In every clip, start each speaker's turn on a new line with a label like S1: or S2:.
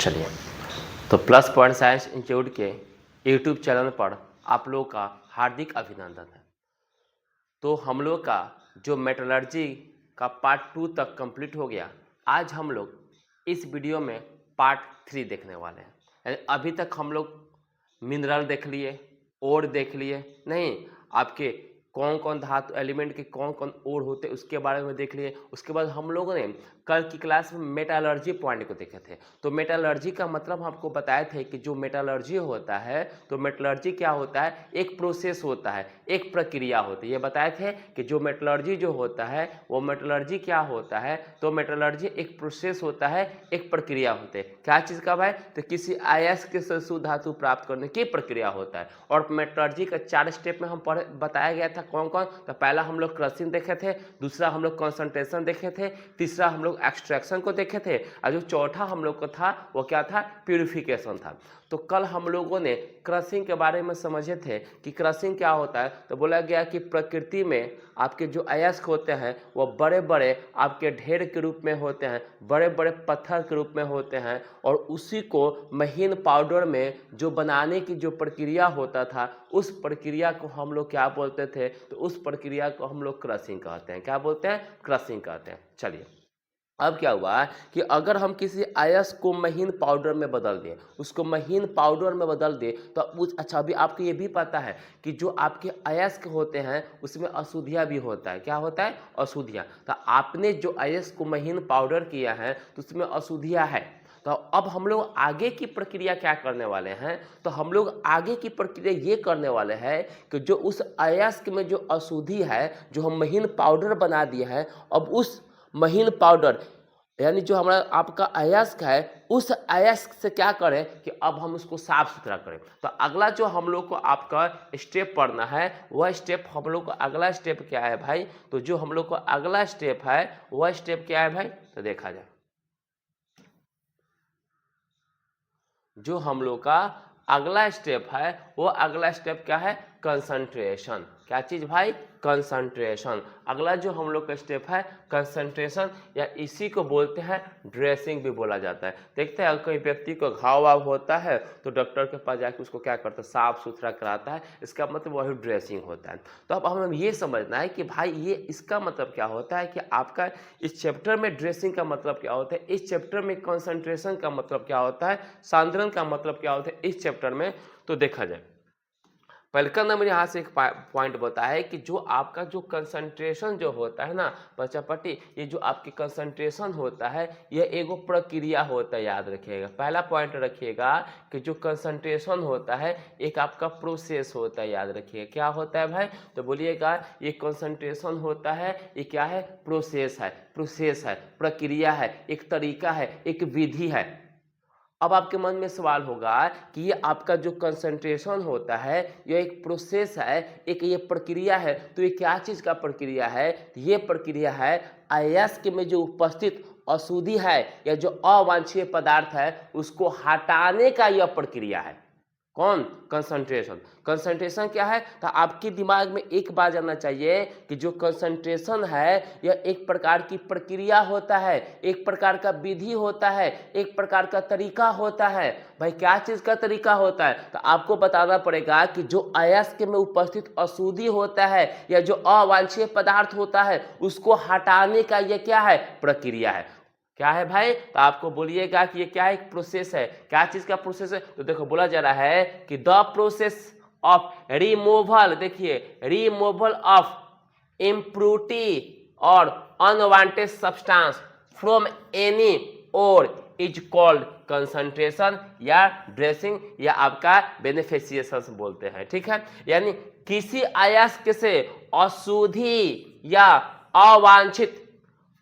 S1: चलिए, तो plus point science institute के यूट्यूब चैनल पर आप लोगों का हार्दिक अभिनंदन है। तो हम लोग का जो मेटलर्जी का पार्ट 2 तक कंप्लीट हो गया। आज हम लोग इस वीडियो में पार्ट 3 देखने वाले हैं। यानी अभी तक हम लोग मिनरल देख लिए, ओर देख लिए, नहीं आपके कौन कौन धातु एलिमेंट के कौन कौन ओर होते उसके बारे में देख लिए। उसके बाद हम लोगों ने कल की क्लास में मेटालर्जी पॉइंट को देखे थे। तो मेटालर्जी का मतलब हमको बताए थे कि जो मेटालर्जी होता है, तो मेटलर्जी क्या होता है, एक प्रोसेस होता है, एक प्रक्रिया होती है। ये बताए थे कि जो मेटलर्जी जो होता है वो मेटलर्जी क्या होता है, तो मेटलर्जी एक प्रोसेस होता है, एक प्रक्रिया होती है। क्या चीज़ का भाई, तो किसी अयस्क से शुद्ध धातु प्राप्त करने की प्रक्रिया होता है। और मेटलर्जी का 4 स्टेप में हम बताया गया था कौन कौन। तो पहला हम लोग क्रशिंग देखे थे, दूसरा हम लोग कंसंट्रेशन देखे थे, तीसरा हम लोग एक्सट्रैक्शन को देखे थे, और जो चौथा हम लोग को था वो क्या था, प्यूरिफिकेशन था। तो कल हम लोगों ने क्रशिंग के बारे में समझे थे कि क्रशिंग क्या होता है। तो बोला गया कि प्रकृति में आपके जो अयस्क होते हैं वो बड़े बड़े आपके ढेर के रूप में होते हैं, बड़े बड़े पत्थर के रूप में होते हैं, और उसी को महीन पाउडर में जो बनाने की जो प्रक्रिया होता था, उस प्रक्रिया को हम लोग क्या बोलते थे, तो उस प्रक्रिया को हम लोग क्रशिंग कहते हैं। क्या बोलते हैं, क्रशिंग कहते हैं। चलिए, अब क्या हुआ कि अगर हम किसी अयस्क को महीन पाउडर में बदल दें, उसको महीन पाउडर में बदल दें, तो अच्छा अभी आपको ये भी पता है कि जो आपके अयस्क होते हैं उसमें अशुद्धियाँ भी होता है। क्या होता है, अशुद्धियाँ। तो आपने जो अयस्क को महीन पाउडर किया है तो उसमें अशुद्धियाँ है। तो अब हम लोग आगे की प्रक्रिया क्या करने वाले हैं, तो हम लोग आगे की प्रक्रिया ये करने वाले हैं कि जो उस अयस्क में जो अशुद्धि है, जो हम महीन पाउडर बना दिए हैं, अब उस महीन पाउडर यानी जो हमारा आपका अयस्क है, उस अयस्क से क्या करें कि अब हम उसको साफ सुथरा करें। तो अगला जो हम लोग को आपका स्टेप पढ़ना है, वह स्टेप हम लोग को अगला स्टेप क्या है भाई, तो जो हम लोग को अगला स्टेप है वह स्टेप क्या है भाई, तो देखा जाए जो हम लोग का अगला स्टेप है वो अगला स्टेप क्या है, कंसंट्रेशन। क्या चीज भाई, कंसंट्रेशन। अगला जो हम लोग का स्टेप है कंसंट्रेशन, या इसी को बोलते हैं ड्रेसिंग भी बोला जाता है। देखते हैं कोई व्यक्ति को घाव वाव होता है तो डॉक्टर के पास जाकर उसको क्या करता है, साफ सुथरा कराता है। इसका मतलब वही ड्रेसिंग होता है। तो अब हमें ये समझना है कि भाई ये इसका मतलब क्या होता है कि आपका इस चैप्टर में ड्रेसिंग का मतलब क्या होता है, इस चैप्टर में कंसंट्रेशन का मतलब क्या होता है, सांद्रण का मतलब क्या होता है इस चैप्टर में। तो देखा जाए पहले का नंबर यहाँ से एक पॉइंट बताया है कि जो आपका जो कंसंट्रेशन जो होता है ना बच्चा पट्टी, ये जो आपकी कंसंट्रेशन होता है यह एगो प्रक्रिया होता है। याद रखिएगा, पहला पॉइंट रखिएगा कि जो कंसंट्रेशन होता है एक आपका प्रोसेस होता है। याद रखिएगा क्या होता है भाई, तो बोलिएगा ये कंसंट्रेशन होता है, ये क्या है, प्रोसेस है, प्रोसेस है, प्रक्रिया है, एक तरीका है, एक विधि है। अब आपके मन में सवाल होगा कि ये आपका जो कंसंट्रेशन होता है यह एक प्रोसेस है, एक ये प्रक्रिया है, तो ये क्या चीज़ का प्रक्रिया है, ये प्रक्रिया है अयस्क में जो उपस्थित अशुद्धि है या जो अवांछनीय पदार्थ है उसको हटाने का यह प्रक्रिया है। कौन, कंसंट्रेशन। कंसंट्रेशन क्या है, तो आपके दिमाग में एक बात जानना चाहिए कि जो कंसंट्रेशन है यह एक प्रकार की प्रक्रिया होता है, एक प्रकार का विधि होता है, एक प्रकार का तरीका होता है। भाई क्या चीज़ का तरीका होता है, तो आपको बताना पड़ेगा कि जो अयस्क में उपस्थित अशुद्धि होता है या जो अवांछनीय पदार्थ होता है उसको हटाने का यह क्या है, प्रक्रिया है। क्या है भाई, तो आपको बोलिएगा कि ये क्या एक प्रोसेस है। क्या चीज का प्रोसेस है, तो देखो बोला जा रहा है कि द प्रोसेस ऑफ रिमूवल, देखिए रिमूवल ऑफ इम्प्यूरिटी और अनवांटेड सब्सटेंस फ्रॉम एनी और इज कॉल्ड कंसंट्रेशन या ड्रेसिंग या आपका बेनिफिशिएशन बोलते हैं। ठीक है, यानी किसी अयस्क से अशुद्धि या अवांछित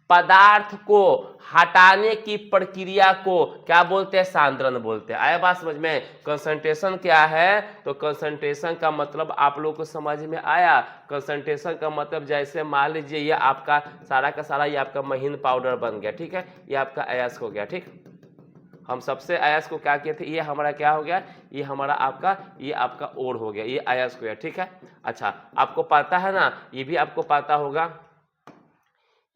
S1: पदार्थ को हटाने की प्रक्रिया को क्या बोलते हैं, सांद्रण बोलते हैं। आया बात समझ में। कंसंट्रेशन क्या है, तो कंसंट्रेशन का मतलब आप लोग को समझ में आया। कंसंट्रेशन का मतलब जैसे मान लीजिए ये आपका सारा का सारा ये आपका महीन पाउडर बन गया, ठीक है, ये आपका अयस्क हो गया। ठीक, हम सबसे अयस्क को क्या किए थे, ये हमारा क्या हो गया, ये हमारा आपका ये आपका ओर हो गया, ये अयस्क हो गया। ठीक है, अच्छा आपको पता है ना, ये भी आपको पता होगा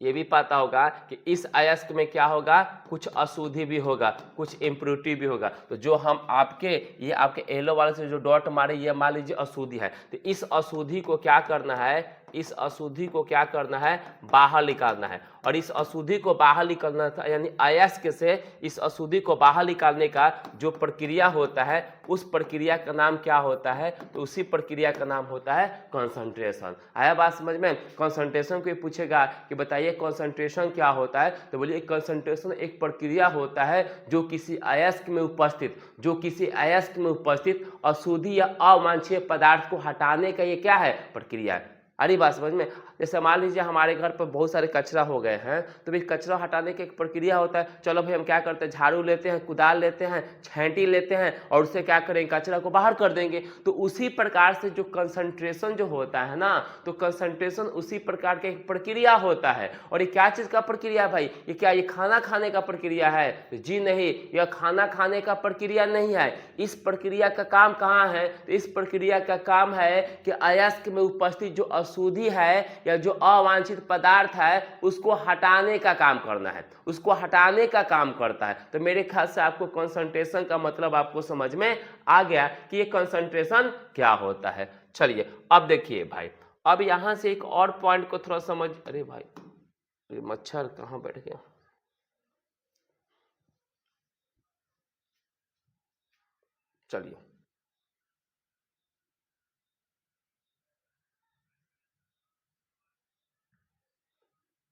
S1: ये भी पता होगा कि इस अयस्क में क्या होगा, कुछ अशुद्धि भी होगा, कुछ इम्प्योरिटी भी होगा। तो जो हम आपके ये आपके येलो वाले से जो डॉट मारे ये मान लीजिए अशुद्धि है, तो इस अशुद्धि को क्या करना है, इस अशुद्धि को क्या करना है, बाहर निकालना है। और इस अशुद्धि को बाहर निकालना था, यानी अयस्क से इस अशुद्धि को बाहर निकालने का जो प्रक्रिया होता है उस प्रक्रिया का नाम क्या होता है, तो उसी प्रक्रिया का नाम होता है कंसंट्रेशन। आया बात समझ में। कंसंट्रेशन को पूछेगा कि बताइए कंसंट्रेशन क्या होता है, तो बोलिए कंसंट्रेशन एक प्रक्रिया होता है जो किसी अयस्क में उपस्थित अशुद्धि या अवांछनीय पदार्थ को हटाने का ये क्या है, प्रक्रिया है। अरे बात समझ में। जैसे मान लीजिए हमारे घर पर बहुत सारे कचरा हो गए हैं, तो भाई कचरा हटाने की एक प्रक्रिया होता है। चलो भाई हम क्या करते हैं, झाड़ू लेते हैं, कुदाल लेते हैं, छेंटी लेते हैं और उससे क्या करेंगे, कचरा को बाहर कर देंगे। तो उसी प्रकार से जो कंसंट्रेशन जो होता है ना, तो कंसंट्रेशन उसी प्रकार का एक प्रक्रिया होता है। और ये क्या चीज़ का प्रक्रिया है भाई, ये क्या ये खाना खाने का प्रक्रिया है, जी नहीं, यह खाना खाने का प्रक्रिया नहीं है। इस प्रक्रिया का काम कहाँ है, तो इस प्रक्रिया का काम है कि अयस्क में उपस्थित जो अशुद्धि है या जो अवांछित पदार्थ है उसको हटाने का काम करना है, उसको हटाने का काम करता है। तो मेरे ख्याल से आपको कंसंट्रेशन का मतलब आपको समझ में आ गया कि ये कंसंट्रेशन क्या होता है। चलिए अब देखिए भाई, अब यहां से एक और पॉइंट को थोड़ा समझ, अरे भाई ये मच्छर कहाँ बैठ गया, चलिए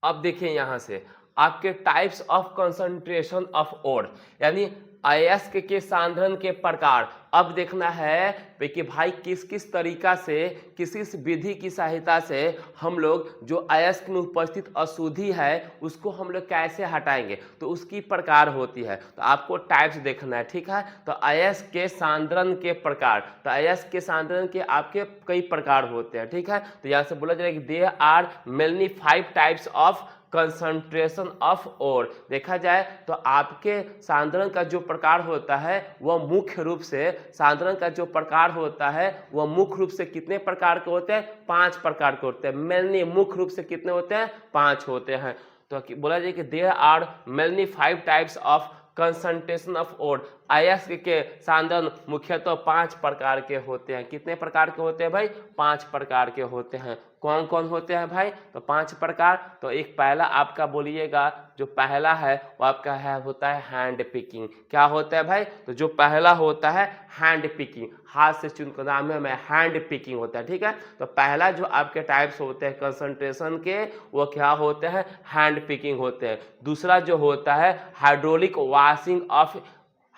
S1: अब देखिए यहां से आपके types of concentration of ore, यानी अयस्क के सांद्रण के प्रकार। अब देखना है कि भाई किस किस तरीका से, किस किस विधि की सहायता से हम लोग जो अयस्क में उपस्थित अशुद्धि है उसको हम लोग कैसे हटाएंगे, तो उसकी प्रकार होती है। तो आपको टाइप्स देखना है, ठीक है। तो अयस्क के सांद्रण के प्रकार, तो अयस्क के सांद्रण के आपके कई प्रकार होते हैं, ठीक है। तो यहाँ से बोला जाएगा कि there are mainly 5 types of concentration of ore. देखा जाए तो आपके सांद्रण का जो प्रकार होता है वह मुख्य रूप से, सांद्रण का जो प्रकार होता है वह मुख्य रूप से कितने प्रकार के होते हैं, 5 प्रकार के होते हैं। मेनली मुख्य रूप से कितने होते हैं, 5 होते हैं। तो बोला जाए कि there are mainly 5 types of concentration of ore. अयस्क के सांद्रण मुख्यतः 5 प्रकार के होते हैं। कितने प्रकार के होते हैं भाई, 5 प्रकार के होते हैं। कौन कौन होते हैं भाई, तो 5 प्रकार। तो एक पहला आपका बोलिएगा, जो पहला है वो आपका है होता है हैंड पिकिंग। क्या होता है भाई, तो जो पहला होता है हैंड पिकिंग, हाथ से चुनकर नाम में हैंड पिकिंग होता है, ठीक है। तो पहला जो आपके टाइप्स होते हैं कंसंट्रेशन के वो क्या होते हैं, हैंड पिकिंग होते हैं। दूसरा जो होता है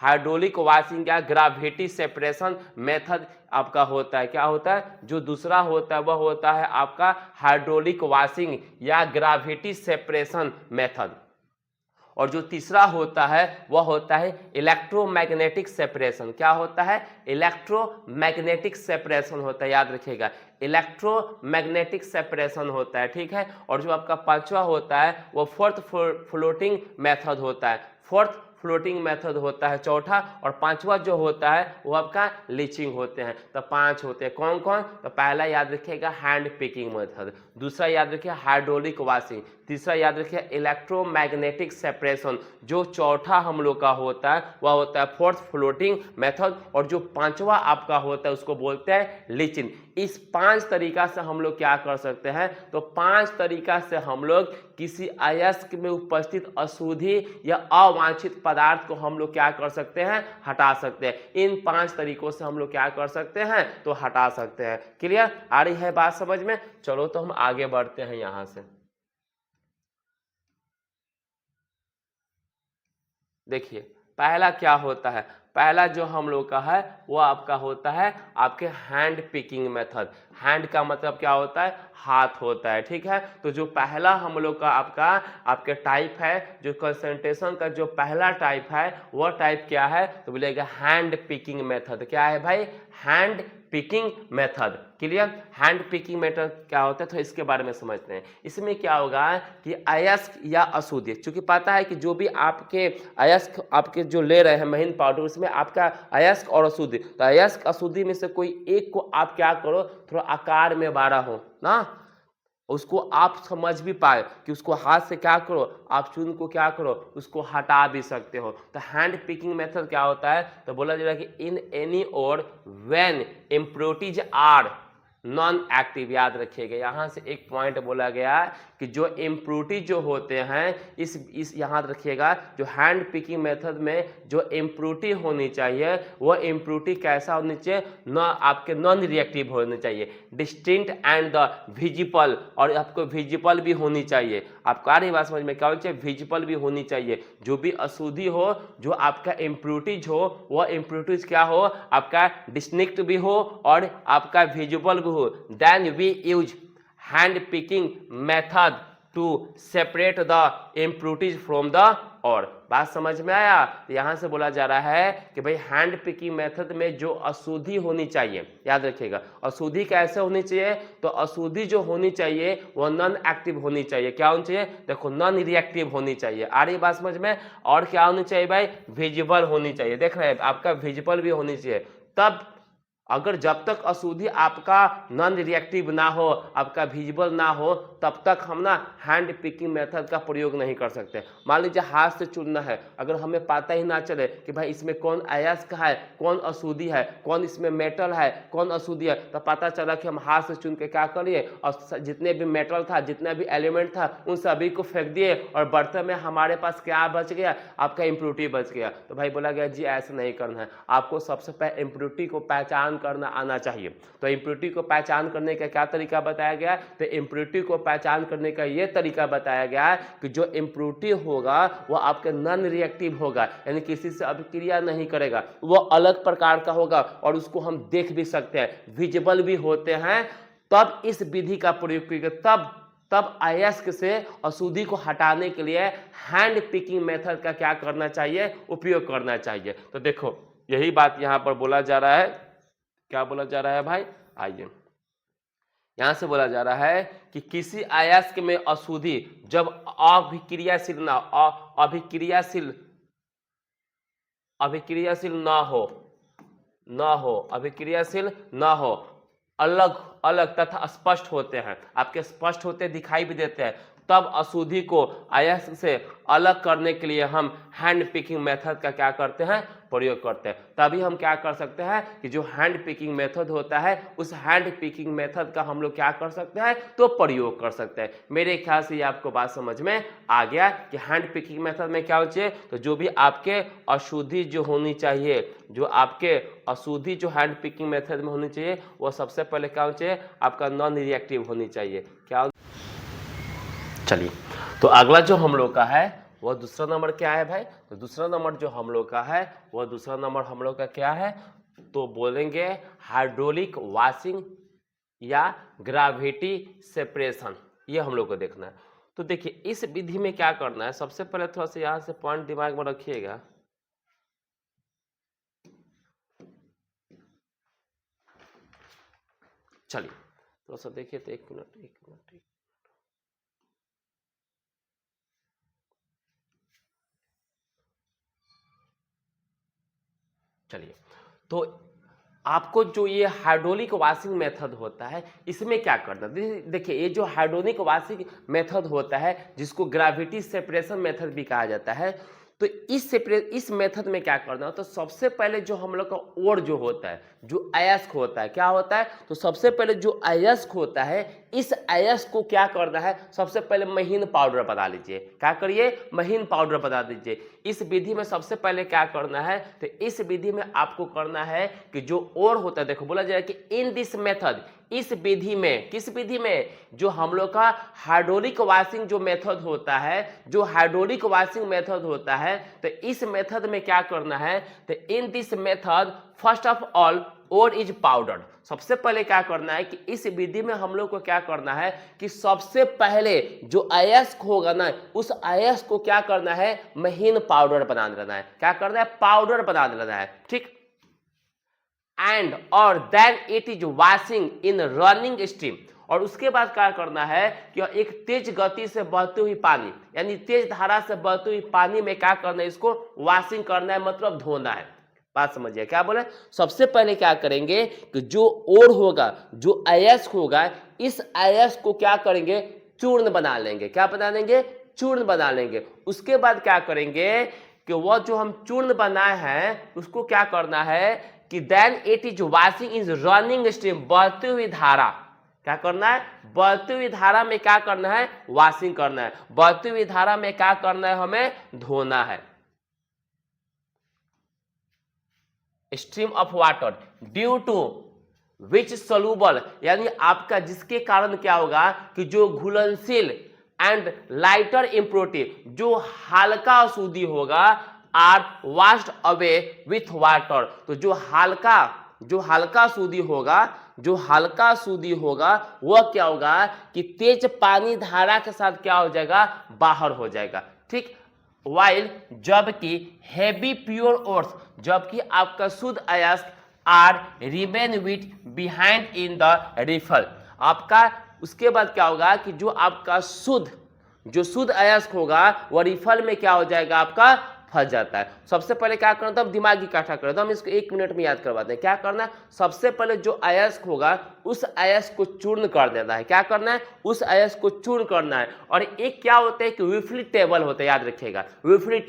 S1: हाइड्रोलिक वॉशिंग या ग्रेविटी सेपरेशन मेथड आपका होता है। क्या होता है, जो दूसरा होता है वह होता है आपका हाइड्रोलिक वॉशिंग या ग्रेविटी सेपरेशन मेथड। और जो तीसरा होता है वह होता है इलेक्ट्रोमैग्नेटिक सेपरेशन। क्या होता है, इलेक्ट्रोमैग्नेटिक सेपरेशन होता है, याद रखिएगा, इलेक्ट्रोमैग्नेटिक सेपरेशन होता है, ठीक है। और जो आपका पांचवा होता है वो फोर्थ फ्लोटिंग मेथड होता है, फोर्थ फ्लोटिंग मेथड होता है चौथा। और पांचवा जो होता है वो आपका लीचिंग होते हैं। तो 5 होते हैं। कौन कौन, तो पहला याद रखिएगा हैंड पिकिंग मेथड, दूसरा याद रखिए हाइड्रोलिक वॉशिंग, तीसरा याद रखिए इलेक्ट्रोमैग्नेटिक सेपरेशन, जो चौथा हम लोग का होता है वह होता है फोर्थ फ्लोटिंग मेथड, और जो पांचवा आपका होता है उसको बोलते हैं लीचिंग। इस 5 तरीका से हम लोग क्या कर सकते हैं, तो 5 तरीका से हम लोग किसी अयस्क में उपस्थित अशुद्धि या अवांछित पदार्थ को हम लोग क्या कर सकते हैं, हटा सकते हैं। इन 5 तरीकों से हम लोग क्या कर सकते हैं, तो हटा सकते हैं। क्लियर, आ रही है बात समझ में। चलो तो हम आगे बढ़ते हैं यहां से। देखिए पहला क्या होता है, पहला जो हम लोग का है वो आपका होता है आपके हैंड पिकिंग मेथड। हैंड का मतलब क्या होता है, हाथ होता है, ठीक है। तो जो पहला हम लोग का आपके टाइप है, जो कंसंट्रेशन का जो पहला टाइप है वह टाइप क्या है, तो बोलेगा हैंड पिकिंग मेथड। क्या है भाई, hand picking method. Clear, hand picking method क्या होता है, तो इसके बारे में समझते हैं। इसमें क्या होगा कि अयस्क या अशुद्धि, चूंकि पता है कि जो भी आपके अयस्क आपके जो ले रहे हैं महीन पाउडर, उसमें आपका अयस्क और अशुद्धि, तो अयस्क अशुद्धि में से कोई एक को आप क्या करो, थोड़ा आकार में बड़ा हो ना, उसको आप समझ भी पाए कि उसको हाथ से क्या करो, आप चून को क्या करो, उसको हटा भी सकते हो। तो हैंड पिकिंग मेथड क्या होता है, तो बोला जा रहा है कि in any ore when impurities are non active. याद रखिएगा, यहाँ से एक पॉइंट बोला गया है कि जो इम्प्योरिटी जो होते हैं, इस यहाँ रखिएगा, जो हैंड पिकिंग मेथड में जो इम्प्योरिटी होनी चाहिए वो इम्प्योरिटी कैसा होनी चाहिए, न आपके नॉन रिएक्टिव होनी चाहिए, डिस्टिंक्ट एंड द विजिबल, और आपको विजिबल भी होनी चाहिए। आपको आ रही बात समझ में, क्या होनी चाहिए, विजिबल भी होनी चाहिए। जो भी अशुद्धि हो, जो आपका इम्प्योरिटीज हो, वो इम्प्योरिटीज क्या हो, आपका डिस्टिंक्ट भी हो और आपका विजिबल भी हो। Then we use hand picking method to separate the impurities from the ore. बात समझ में आया। यहां से बोला जा रहा है कि भाई हैंड पिकिंग मेथड में जो अशुद्धि होनी चाहिए, याद रखिएगा, अशुद्धि कैसे होनी चाहिए, तो अशुद्धि जो होनी चाहिए वो नॉन एक्टिव होनी चाहिए। क्या होनी चाहिए, देखो नॉन रिएक्टिव होनी चाहिए। आ रही बात समझ में। और क्या होनी चाहिए भाई, विजिबल होनी चाहिए। देख रहे हैं, आपका विजिबल भी होनी चाहिए। तब अगर जब तक अशुद्धि आपका नॉन रिएक्टिव ना हो, आपका विजिबल ना हो, तब तक हम ना हैंड पिकिंग मेथड का प्रयोग नहीं कर सकते। मान लीजिए हाथ से चुनना है, अगर हमें पता ही ना चले कि भाई इसमें कौन अयस्क है, कौन अशुद्धि है, कौन इसमें मेटल है, कौन अशुद्धि है, तो पता चला कि हम हाथ से चुन के क्या करिए, और जितने भी मेटल था, जितना भी एलिमेंट था, उन सभी को फेंक दिए और बर्तन में हमारे पास क्या बच गया, आपका इम्प्योरिटी बच गया। तो भाई बोला गया जी ऐसा नहीं करना है, आपको सबसे पहले इम्प्योरिटी को पहचान करना आना चाहिए। तो इम्प्योरिटी को पहचान करने का क्या तरीका बताया गया है, तो इम्प्योरिटी को पहचान करने का ये तरीका बताया गया है कि जो इम्प्योरिटी होगा वो आपके नॉन रिएक्टिव होगा, यानी किसी से अभिक्रिया नहीं करेगा, वो अलग प्रकार का होगा और उसको हम देख भी सकते हैं, विजिबल भी होते हैं। तब इस विधि का प्रयोग करेगा, तब अयस्क से अशुद्धि को हटाने के लिए हैंड पिकिंग मेथड का क्या करना चाहिए, उपयोग करना चाहिए। तो देखो यही बात यहां पर बोला जा रहा है। क्या बोला जा रहा है भाई, आइए यहां से बोला जा रहा है कि किसी अयस्क में अशुद्धि जब अभिक्रियाशील ना अभिक्रियाशील ना हो, अलग अलग तथा स्पष्ट होते हैं, आपके स्पष्ट होते दिखाई भी देते हैं, तब अशुद्धि को अयस्क से अलग करने के लिए हम हैंड पिकिंग मेथड का क्या करते हैं, प्रयोग करते हैं। तभी हम क्या कर सकते हैं कि जो हैंड पिकिंग मेथड होता है, उस हैंड पिकिंग मेथड का हम लोग क्या कर सकते हैं, तो प्रयोग कर सकते हैं। मेरे ख्याल से ये आपको बात समझ में आ गया कि हैंड पिकिंग मेथड में क्या होना चाहिए, तो जो भी आपके अशुद्धि जो होनी चाहिए, जो आपके अशुद्धि जो हैंड पिकिंग मेथड में होनी चाहिए, वो सबसे पहले क्या होना चाहिए, आपका नॉन रिएक्टिव होनी चाहिए। क्या, चलिए तो अगला जो हम लोग का है वह दूसरा नंबर क्या है भाई, तो दूसरा नंबर जो हम लोग का है वह दूसरा नंबर हम लोग का क्या है, तो बोलेंगे हाइड्रोलिक वॉशिंग या ग्रेविटी सेपरेशन, ये हम लोग को देखना है। तो देखिए इस विधि में क्या करना है, सबसे पहले थोड़ा सा यहां से पॉइंट दिमाग में रखिएगा। चलिए थोड़ा सा देखिए, तो एक मिनट। चलिए तो आपको जो ये हाइड्रोलिक वॉशिंग मेथड होता है, इसमें क्या करना, देखिए ये जो हाइड्रोलिक वॉशिंग मेथड होता है, जिसको ग्रेविटी सेपरेशन मेथड भी कहा जाता है, तो इस मेथड में क्या करना है, तो सबसे पहले जो हम लोग का ओर जो होता है, जो अयस्क होता है, क्या होता है, तो सबसे पहले जो अयस्क होता है, इस अयस्क को क्या करना है, सबसे पहले महीन पाउडर बना लीजिए। क्या करिए, महीन पाउडर बना दीजिए। इस विधि में सबसे पहले क्या करना है, तो इस विधि में आपको करना है कि जो ओर होता है, देखो बोला जाए कि इन दिस मेथड, इस विधि में, किस विधि में, जो हम लोग का हाइड्रोलिक वॉशिंग जो मेथड होता है, जो हाइड्रोलिक वॉशिंग मेथड होता है, तो इस मेथड में क्या करना है, तो in this method first of all ore is powdered. सबसे पहले क्या करना है कि इस विधि में हम लोग को क्या करना है कि सबसे पहले जो अयस्क होगा ना, उस अयस्क को क्या करना है, महीन पाउडर बना देना है। क्या करना है, पाउडर बना देना है, ठीक। एंड और then it is washing in running stream, और उसके बाद क्या करना है कि एक तेज गति से बहती हुई पानी, यानी तेज धारा से बहती हुई पानी में क्या करना है, इसको वॉशिंग करना है, मतलब धोना है। बात समझिए, क्या बोले, सबसे पहले क्या करेंगे कि जो ओर होगा, जो अयस्क होगा, इस अयस्क को क्या करेंगे, चूर्ण बना लेंगे। क्या बना लेंगे, चूर्ण बना लेंगे। उसके बाद क्या करेंगे कि वह जो हम चूर्ण बनाए हैं उसको क्या करना है कि then it is washing is running stream, बहती हुई धारा, क्या करना है, बहती हुई धारा में क्या करना है, वॉशिंग करना है। बहती हुई धारा में क्या करना है, हमें धोना है। Stream of water due to which soluble, यानी आपका जिसके कारण क्या होगा कि जो घुलनशील एंड लाइटर इम्प्योरिटी, जो हल्का अशुद्धि होगा, are washed away with water, तो जो हल्का अशुद्धि होगा, जो हल्का अशुद्धि होगा वह क्या होगा कि तेज पानी धारा के साथ क्या हो जाएगा, बाहर हो जाएगा। ठीक, वाइल जबकि हेवी प्योर ओर्थ, जबकि आपका शुद्ध अयस्क are remain with behind in the रिफल, आपका उसके बाद क्या होगा कि जो आपका शुद्ध अयस्क होगा वह रिफल में क्या हो जाएगा, आपका फंस जाता है। सबसे पहले क्या करना था, दिमाग इकट्ठा करना था, हम इसको 1 मिनट में याद करवाते हैं। क्या करना है, सबसे पहले जो अयस्क होगा उस अयस्क को चूर्ण कर देना है। क्या करना है, उस अयस्क को चूर्ण करना है। और एक क्या होता है कि विफली टेबल होता है, याद रखिएगा, विफली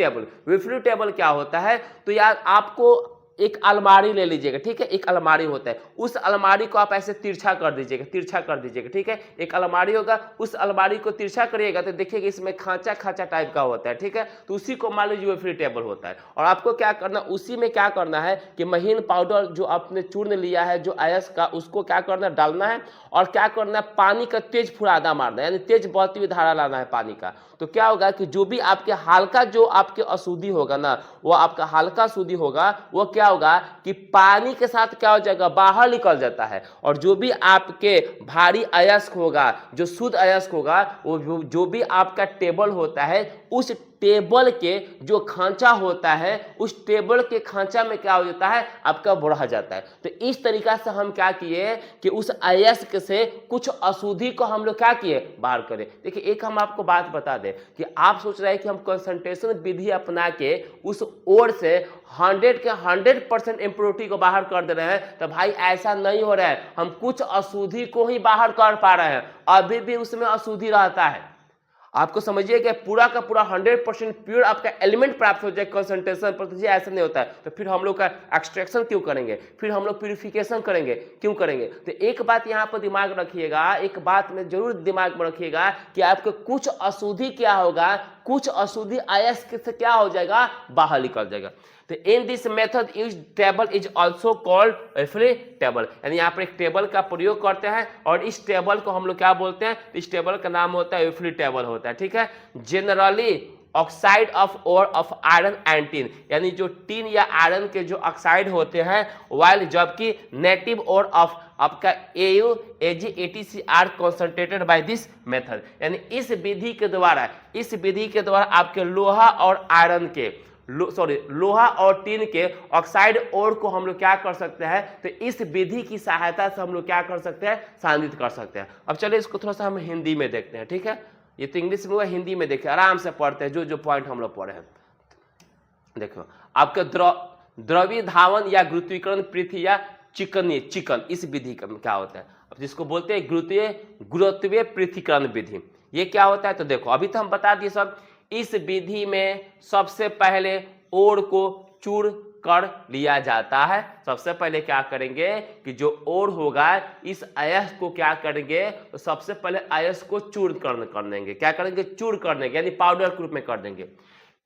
S1: टेबल क्या होता है, तो यार आपको एक अलमारी ले लीजिएगा, ठीक है, एक अलमारी होता है, उस अलमारी को आप ऐसे तिरछा कर दीजिएगा, ठीक है, एक अलमारी होगा, उस अलमारी को तिरछा करिएगा तो देखिएगा इसमें खांचा टाइप का होता है, ठीक है, तो उसी को मान लीजिए वेफरी टेबल होता है। और आपको क्या करना, उसी में क्या करना है कि महीन पाउडर जो आपने चूर्ण लिया है जो अयस्क का, उसको क्या करना, डालना है, और क्या करना है, पानी का तेज फुरादा मारना है, यानी तेज बहती हुई धारा लाना है पानी का। तो क्या होगा कि जो भी आपके हल्का जो आपके अशुद्धि होगा ना, वो आपका हल्का अशुद्धि होगा, वो क्या होगा कि पानी के साथ क्या हो जाएगा, बाहर निकल जाता है। और जो भी आपके भारी अयस्क होगा, जो शुद्ध अयस्क होगा, वो जो भी आपका टेबल होता है, उस टेबल के जो खांचा होता है, उस टेबल के खांचा में क्या हो जाता है, आपका बढ़ जाता है। तो इस तरीका से हम क्या किए कि उस अयस्क से कुछ अशुद्धि को हम लोग क्या किए, बाहर करें। देखिए एक हम आपको बात बता दें कि आप सोच रहे हैं कि हम कंसंट्रेशन विधि अपना के उस ओर से 100% इम्प्योरिटी को बाहर कर दे रहे हैं, तो भाई ऐसा नहीं हो रहा है, हम कुछ अशुद्धि को ही बाहर कर पा रहे हैं, अभी भी उसमें अशुद्धि रहता है। आपको समझिए कि पूरा का पूरा 100% प्योर आपका एलिमेंट प्राप्त हो जाए कंसंट्रेशन पर, तो ऐसा नहीं होता है। तो फिर हम लोग का एक्सट्रैक्शन क्यों करेंगे, फिर हम लोग प्यूरिफिकेशन करेंगे, क्यों करेंगे। तो एक बात यहाँ पर दिमाग रखिएगा, एक बात में जरूर दिमाग में रखिएगा कि आपको कुछ अशुद्धि क्या होगा, कुछ अशुद्धि अयस्क से क्या हो जाएगा, बाहर निकल जाएगा। तो in this method is table is also called waffly table, यानी यहाँ पर एक टेबल का प्रयोग करते हैं, और इस टेबल को हम लोग क्या बोलते हैं, इस टेबल का नाम होता है वेफली टेबल होता है, ठीक है। Generally oxide of ore of iron and tin, यानी जो टिन या आयरन के जो ऑक्साइड होते हैं, वाइल जबकि नेटिव ओर ऑफ आपका AU AG ATC are concentrated by this method, यानी इस विधि के द्वारा आपके लोहा और आयरन के लोहा और टिन के ऑक्साइड ओर को हम लोग क्या कर सकते हैं, तो इस विधि की सहायता से हम लोग क्या कर सकते हैं, शांतित कर सकते हैं। अब चलिए इसको थोड़ा सा हम हिंदी में देखते हैं, ठीक है, ये तो इंग्लिश में हुआ, हिंदी में देखिए, आराम से पढ़ते हैं जो पॉइंट हम लोग पढ़े हैं। देखो आपका द्रव्य धावन या गुरुत्वीकरण पृथ्वी या चिकन, इस विधि का क्या होता है, अब जिसको बोलते हैं गुरुत्वीय पृथ्वीकरण विधि, ये क्या होता है। तो देखो अभी तो हम बता दिए सब, इस विधि में सबसे पहले ओर को चूर कर लिया जाता है। सबसे पहले क्या करेंगे कि जो ओर होगा इस अयस्क को क्या करेंगे, तो सबसे पहले अयस्क को चूर्ण कर देंगे, क्या करेंगे, चूर्ण कर देंगे, यानी पाउडर के रूप में कर देंगे।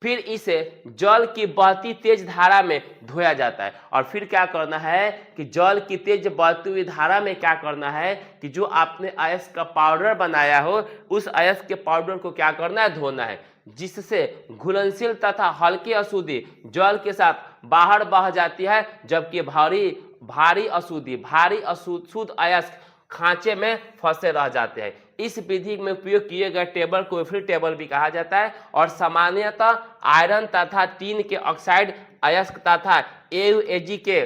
S1: फिर इसे जल की बहती तेज धारा में धोया जाता है, और फिर क्या करना है कि जल की तेज बहती हुई धारा में क्या करना है कि जो आपने अयस्क का पाउडर बनाया हो, उस अयस्क के पाउडर को क्या करना है, धोना है, जिससे घुलनशील तथा हल्की अशुद्धि जल के साथ बाहर बह जाती है, जबकि भारी अशुद्ध अयस्क खांचे में फंसे रह जाते हैं। इस विधि में उपयोग किए गए टेबल को वेफली टेबल भी कहा जाता है, और सामान्यतः आयरन तथा टिन के ऑक्साइड अयस्क तथा AU AG के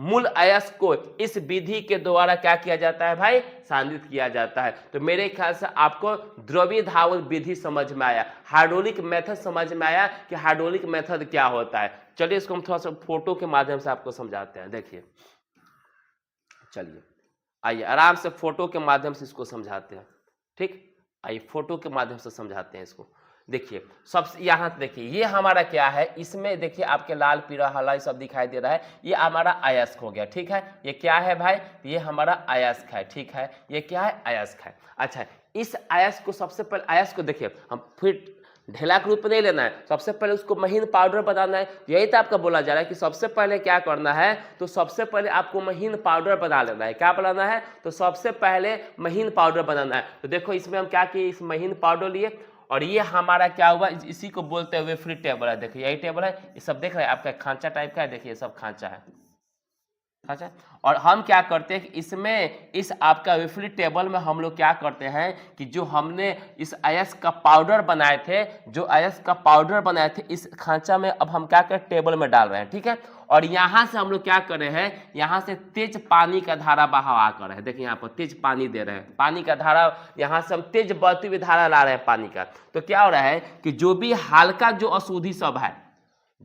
S1: मूल अयस्क को इस विधि के द्वारा क्या किया जाता है भाई, सांद्रित किया जाता है। तो मेरे ख्याल से आपको द्रव्य धावक विधि समझ में आया, हाइड्रोलिक मेथड समझ में आया कि हाइड्रोलिक मेथड क्या होता है। चलिए इसको हम थोड़ा सा फोटो के माध्यम से आपको समझाते हैं। देखिए, चलिए आइए आराम से फोटो के माध्यम से इसको समझाते हैं। ठीक, आइए फोटो के माध्यम से समझाते हैं इसको। देखिए सबसे यहाँ देखिए, ये हमारा क्या है, इसमें देखिए आपके लाल पीला हरा सब दिखाई दे रहा है, ये हमारा अयस्क हो गया। ठीक है, ये क्या है भाई, ये हमारा अयस्क है। ठीक है, ये क्या है, अयस्क है। अच्छा, इस अयस्क को सबसे पहले, अयस्क को देखिए हम फिर ढेला के रूप में नहीं लेना है, सबसे पहले उसको महीन पाउडर बनाना है। यही तो आपका बोला जा रहा है कि सबसे पहले क्या करना है, तो सबसे पहले आपको महीन पाउडर बना लेना है। क्या बनाना है, तो सबसे पहले महीन पाउडर बनाना है। तो देखो इसमें हम क्या किए, इस महीन पाउडर लिए और ये हमारा क्या हुआ, इसी को बोलते हुए फ्री टेबल है। देखिए यही टेबल है, ये सब देख रहे हैं आपका खांचा टाइप का है। देखिए ये सब खांचा है, खांचा। और हम क्या करते हैं कि इसमें, इस आपका विफली टेबल में हम लोग क्या करते हैं कि जो हमने इस अयस्क का पाउडर बनाए थे, जो अयस्क का पाउडर बनाए थे, इस खांचा में अब हम क्या कर टेबल में डाल रहे हैं। ठीक है, और यहाँ से हम लोग क्या कर रहे हैं, यहाँ से तेज पानी का धारा बहाव आ कर रहे हैं। देखिए यहाँ पर तेज पानी दे रहे हैं, पानी का धारा, यहाँ से हम तेज बहती हुई धारा ला रहे हैं पानी का। तो क्या हो रहा है कि जो भी हल्का जो अशुद्धि सब है,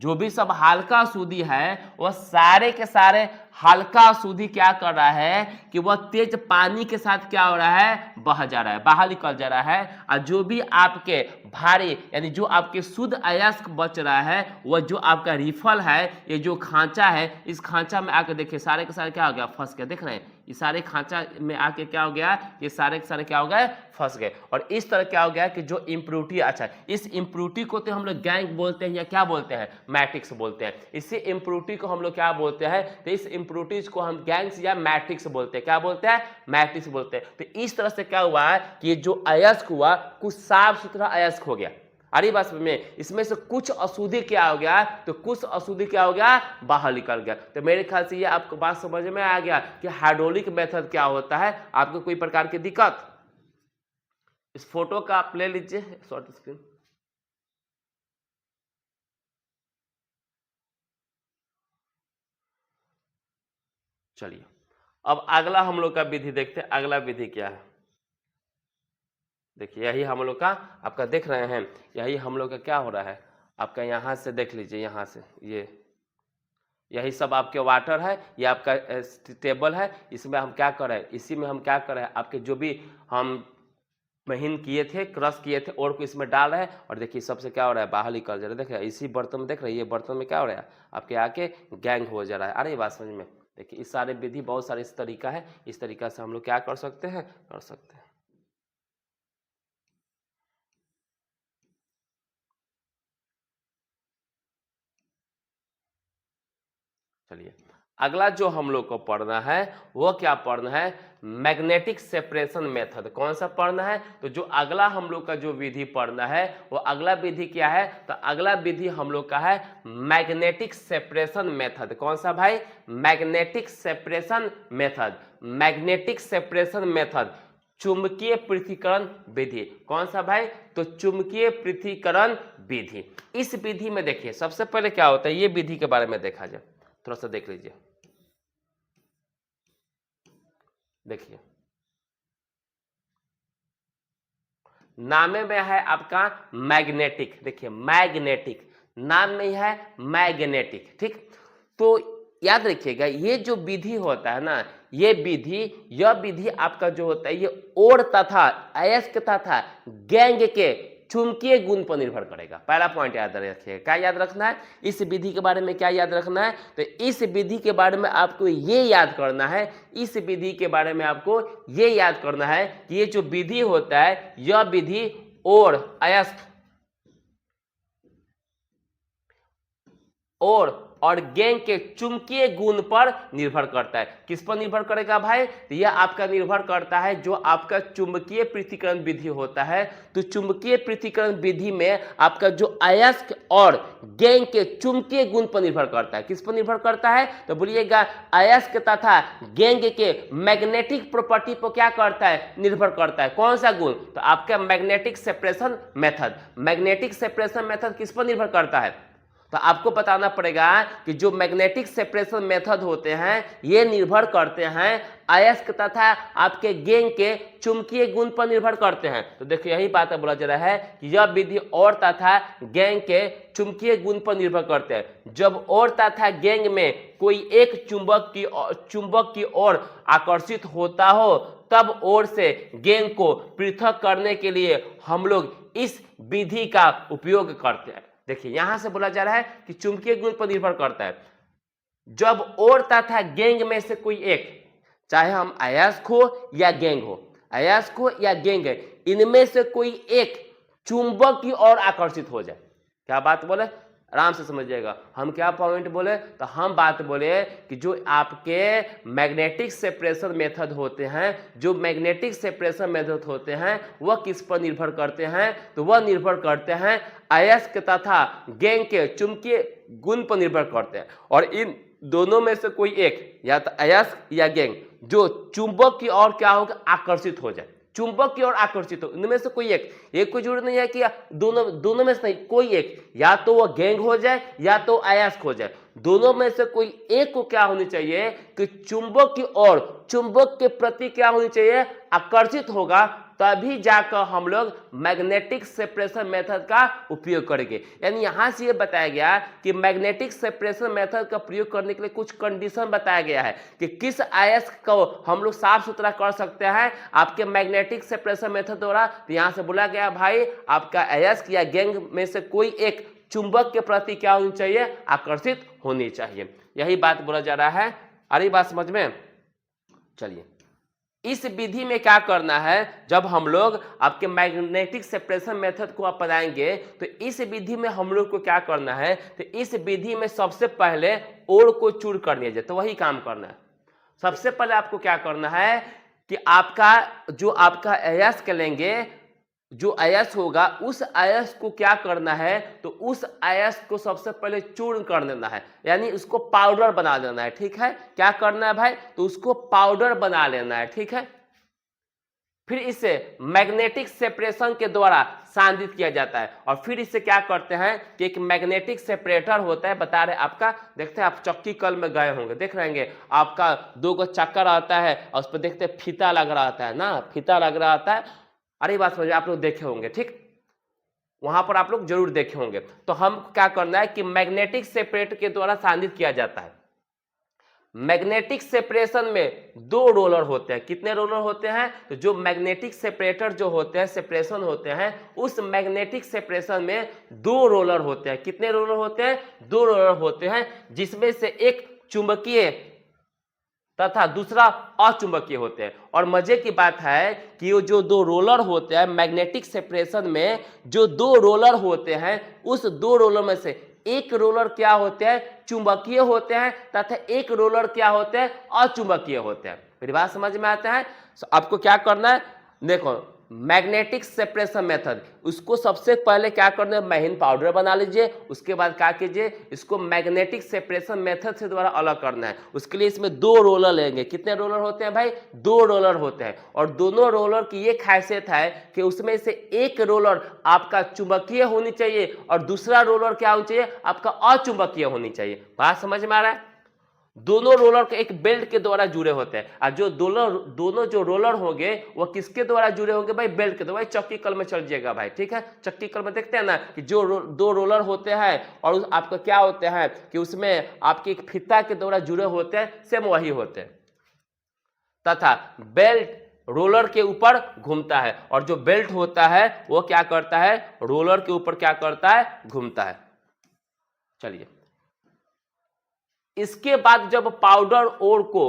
S1: जो भी सब हल्का अशुद्धि है, वह सारे के सारे हल्का अशुद्धि क्या कर रहा है कि वह तेज पानी के साथ क्या हो रहा है, बह जा रहा है, बाहर निकल जा रहा है। और जो भी आपके भारी यानी जो आपके शुद्ध अयस्क बच रहा है, वह जो आपका रिफल है, ये जो खांचा है, इस खांचा में आके देखिए सारे के सारे क्या हो गया, फंस गया। देख रहे हैं, ये सारे खांचा में आके क्या हो गया, ये सारे के सारे क्या हो गए, फंस गए। और इस तरह क्या हो गया कि जो इम्प्रूरिटी, अच्छा इस इम्प्रूरिटी को तो हम लोग गैंग बोलते हैं या क्या बोलते हैं, मैट्रिक्स बोलते हैं। इसी इम्प्रूरिटी को हम लोग क्या बोलते हैं, तो इस इम्प्रूरिटीज को हम गैंग्स या मैट्रिक्स बोलते हैं। क्या बोलते हैं, मैट्रिक्स बोलते हैं। तो इस तरह से क्या हुआ है कि ये जो अयस्क हुआ, कुछ साफ सुथरा अयस्क हो गया। अरे बस में इसमें से कुछ अशुद्धि क्या हो गया, तो कुछ अशुद्धि क्या हो गया, बाहर निकल गया। तो मेरे ख्याल से ये आपको बात समझ में आ गया कि हाइड्रोलिक मेथड क्या होता है। आपको कोई प्रकार की दिक्कत, इस फोटो का आप ले लीजिए शॉर्ट स्क्रीन। चलिए अब अगला हम लोग का विधि देखते हैं। अगला विधि क्या है, देखिए यही हम लोग का आपका देख रहे हैं, यही हम लोग का क्या हो रहा है आपका, यहाँ से देख लीजिए, यहाँ से ये यही सब आपके वाटर है, ये आपका टेबल है। इसमें हम क्या कर रहे हैं, इसी में हम क्या कर रहे हैं, आपके जो भी हम महीन किए थे, क्रश किए थे, और को इसमें डाल रहे हैं। और देखिए सबसे क्या हो रहा है, बाहर निकल जा रहा है। देख रहे हैं इसी बर्तन में, देख रहे हैं ये बर्तन में क्या हो रहा है, आपके आके गैंग हो जा रहा है। अरे ये बात समझ में, देखिए इस सारे विधि बहुत सारे इस तरीका है, इस तरीका से हम लोग क्या कर सकते हैं, कर सकते हैं। चलिए अगला जो हम लोग को पढ़ना है वो क्या पढ़ना है, मैग्नेटिक सेपरेशन मेथड। कौन सा पढ़ना है, तो जो अगला हम लोग का जो विधि पढ़ना है वो अगला विधि क्या है, तो अगला विधि हम लोग का है मैग्नेटिक सेपरेशन मेथड। कौन सा भाई, magnetic separation method. Magnetic separation method, चुंबकीय पृथक्करण विधि। कौन सा भाई, तो चुंबकीय पृथक्करण विधि। इस विधि में देखिए सबसे पहले क्या होता है, ये विधि के बारे में देखा जाए, थोड़ा सा देख लीजिए। देखिए नाम में है आपका मैग्नेटिक, देखिए मैग्नेटिक, नाम में है मैग्नेटिक। ठीक, तो याद रखिएगा ये जो विधि होता है ना, ये विधि, यह विधि आपका जो होता है, ये ओर तथा अयस्क तथा गैंग के चुंबकीय गुण पर निर्भर करेगा। पहला पॉइंट याद रखिएगा। क्या याद रखना है, इस विधि के बारे में क्या याद रखना है, तो इस विधि के बारे में आपको ये याद करना है, इस विधि के बारे में आपको ये याद करना है कि ये जो विधि होता है, यह विधि और अयस्क और गैंग के चुंबकीय गुण पर निर्भर करता है। किस पर निर्भर करेगा भाई, तो यह आपका निर्भर करता है जो आपका चुंबकीय पृथक्करण विधि होता है। तो चुंबकीय पृथक्करण विधि में आपका जो अयस्क और गैंग के चुंबकीय गुण पर निर्भर करता है। किस पर निर्भर करता है, तो बोलिएगा अयस्क तथा गैंग के मैग्नेटिक प्रॉपर्टी पर क्या करता है, निर्भर करता है। कौन सा गुण, तो आपका magnetic separation method. Magnetic separation method किस पर निर्भर करता है, तो आपको बताना पड़ेगा कि जो मैग्नेटिक सेपरेशन मेथड होते हैं ये निर्भर करते हैं अयस्क तथा आपके गेंग के चुंबकीय गुण पर निर्भर करते हैं। तो देखिए यही बात बोला जा रहा है कि यह विधि और तथा गेंग के चुंबकीय गुण पर निर्भर करते हैं। जब और तथा गेंग में कोई एक चुंबक की ओर आकर्षित होता हो तब ओर से गेंग को पृथक करने के लिए हम लोग इस विधि का उपयोग करते हैं। देखिए यहां से बोला जा रहा है कि चुंबकीय गुण पर निर्भर करता है। जब और तथा गेंग में से कोई एक, चाहे हम अयस्क हो या गेंग हो, अयस्क हो या गेंग है, इनमें से कोई एक चुंबक की ओर आकर्षित हो जाए। क्या बात बोले, आराम से समझिएगा। हम क्या पॉइंट बोले, तो हम बात बोले कि जो आपके मैग्नेटिक सेपरेशन मेथड होते हैं, जो मैग्नेटिक सेपरेशन मेथड होते हैं वह किस पर निर्भर करते हैं, तो वह निर्भर करते हैं अयस्क तथा गेंग के चुंबकीय गुण पर निर्भर करते हैं। और इन दोनों में से कोई एक, या तो अयस्क या गेंग, जो चुंबक की ओर क्या होगा, आकर्षित हो जाए, चुंबक की ओर आकर्षित हो, इनमें से कोई एक कोई जरूरत नहीं है कि दोनों में से नहीं, कोई एक, या तो वह गेंग हो जाए या तो अयस्क हो जाए, दोनों में से कोई एक को क्या होनी चाहिए कि चुंबक की ओर, चुंबक के प्रति क्या होनी चाहिए, आकर्षित होगा, तभी जाकर हम लोग मैग्नेटिक सेपरेशन मेथड का उपयोग करेंगे। यानी यहां से ये बताया गया कि मैग्नेटिक सेपरेशन मेथड का प्रयोग करने के लिए कुछ कंडीशन बताया गया है कि किस अयस्क को हम लोग साफ सुथरा कर सकते हैं आपके मैग्नेटिक सेपरेशन मेथड द्वारा। तो यहां से बोला गया भाई आपका अयस्क या गेंग में से कोई एक चुंबक के प्रति क्या होनी चाहिए, आकर्षित होनी चाहिए। यही बात बोला जा रहा है। अरे बात समझ में। चलिए इस विधि में क्या करना है, जब हम लोग आपके मैग्नेटिक सेपरेशन मेथड को अपनाएंगे तो इस विधि में हम लोग को क्या करना है, तो इस विधि में सबसे पहले ओर को चूर कर लिया जाए। तो वही काम करना है। सबसे पहले आपको क्या करना है कि आपका अयस्क लेंगे, जो अयस्क होगा उस अयस्क को क्या करना है, तो उस अयस्क को सबसे पहले चूर्ण कर देना है, यानी उसको पाउडर बना देना है। ठीक है, क्या करना है भाई, तो उसको पाउडर बना लेना है। ठीक है, फिर इसे मैग्नेटिक सेपरेशन के द्वारा सांद्रित किया जाता है। और फिर इसे क्या करते हैं कि एक मैग्नेटिक सेपरेटर होता है, बता रहे आपका, देखते हैं आप चक्की कल में गए होंगे, देख रहेंगे आपका 2 गो चक्कर आता है और उस पर देखते हैं फीता लग रहा होता है ना, फीता लग रहा होता है। अरे बात समझिए, आप लोग देखे होंगे, ठीक, वहां पर आप लोग जरूर देखे होंगे। तो हम क्या करना है कि मैग्नेटिक सेपरेटर के द्वारा सांद्रित किया जाता है। मैग्नेटिक सेपरेशन में 2 रोलर होते हैं। कितने रोलर होते हैं, तो जो मैग्नेटिक सेपरेटर जो होते हैं, सेपरेशन होते हैं, उस मैग्नेटिक सेपरेशन में 2 रोलर होते हैं। कितने रोलर होते हैं, 2 रोलर होते हैं, जिसमें से एक चुंबकीय तथा दूसरा अचुंबकीय होते हैं। और मजे की बात है कि ये जो 2 रोलर होते हैं मैग्नेटिक सेपरेशन में, जो 2 रोलर होते हैं, उस 2 रोलर में से एक रोलर क्या होते हैं, चुंबकीय होते हैं, तथा एक रोलर क्या होते हैं, अचुंबकीय होते हैं। मेरी बात समझ में आता है। आपको क्या करना है, देखो मैग्नेटिक सेपरेशन मेथड, उसको सबसे पहले क्या करना है, महीन पाउडर बना लीजिए। उसके बाद क्या कीजिए, इसको मैग्नेटिक सेपरेशन मेथड से द्वारा अलग करना है। उसके लिए इसमें 2 रोलर लेंगे। कितने रोलर होते हैं भाई, 2 रोलर होते हैं। और दोनों रोलर की ये खासियत है कि उसमें से एक रोलर आपका चुंबकीय होनी चाहिए और दूसरा रोलर क्या होना चाहिए, आपका अचुंबकीय होनी चाहिए। बात समझ में आ रहा है। दोनों रोलर के एक बेल्ट के द्वारा जुड़े होते हैं। और जो दोनों जो रोलर होंगे वो किसके द्वारा जुड़े होंगे भाई, बेल्ट के द्वारा। चक्की कल में चल जाएगा भाई, ठीक है। चक्की कल में देखते हैं ना कि जो 2 रोलर होते हैं और आपका क्या होते हैं कि उसमें आपके एक फीता के द्वारा जुड़े होते हैं, सेम वही होते हैं। तथा बेल्ट रोलर के ऊपर घूमता है और जो बेल्ट होता है वो क्या करता है, रोलर के ऊपर क्या करता है, घूमता है। चलिए इसके बाद जब पाउडर ओर को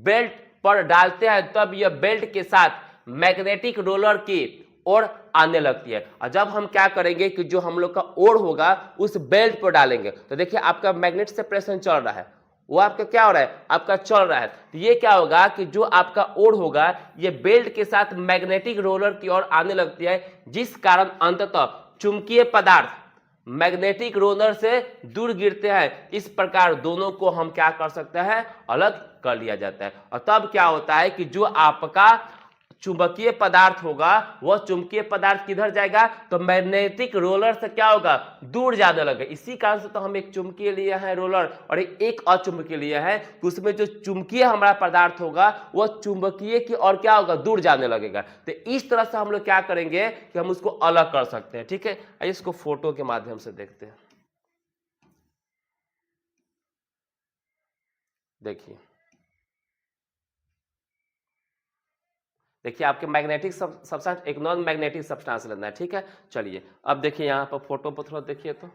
S1: बेल्ट पर डालते हैं तब यह बेल्ट के साथ मैग्नेटिक रोलर की ओर आने लगती है। और जब हम क्या करेंगे कि जो हम लोग का ओर होगा उस बेल्ट पर डालेंगे तो देखिए आपका मैग्नेट सेपरेशन चल रहा है, वो आपका क्या हो रहा है, आपका चल रहा है। तो ये क्या होगा कि जो आपका ओर होगा ये बेल्ट के साथ मैग्नेटिक रोलर की ओर आने लगती है, जिस कारण अंततः चुंबकीय पदार्थ मैग्नेटिक रोलर से दूर गिरते हैं। इस प्रकार दोनों को हम क्या कर सकते हैं, अलग कर लिया जाता है। और तब क्या होता है कि जो आपका चुंबकीय पदार्थ होगा वह चुंबकीय पदार्थ किधर जाएगा, तो मैग्नेटिक रोलर से क्या होगा, दूर जाने लगेगा। इसी कारण से तो हम एक चुंबकीय लिए हैं रोलर और एक अचुंबकीय लिए हैं, तो उसमें जो चुंबकीय हमारा पदार्थ होगा वह चुंबकीय की और क्या होगा, दूर जाने लगेगा। तो इस तरह से हम लोग क्या करेंगे कि हम उसको अलग कर सकते हैं। ठीक है, इसको फोटो के माध्यम से देखते हैं। देखिए आपके मैग्नेटिक सब्सटेंस एक नॉन मैग्नेटिक सब्सटेंस लेना है। ठीक है, चलिए अब देखिए यहाँ पर फोटो पर थोड़ा देखिए, तो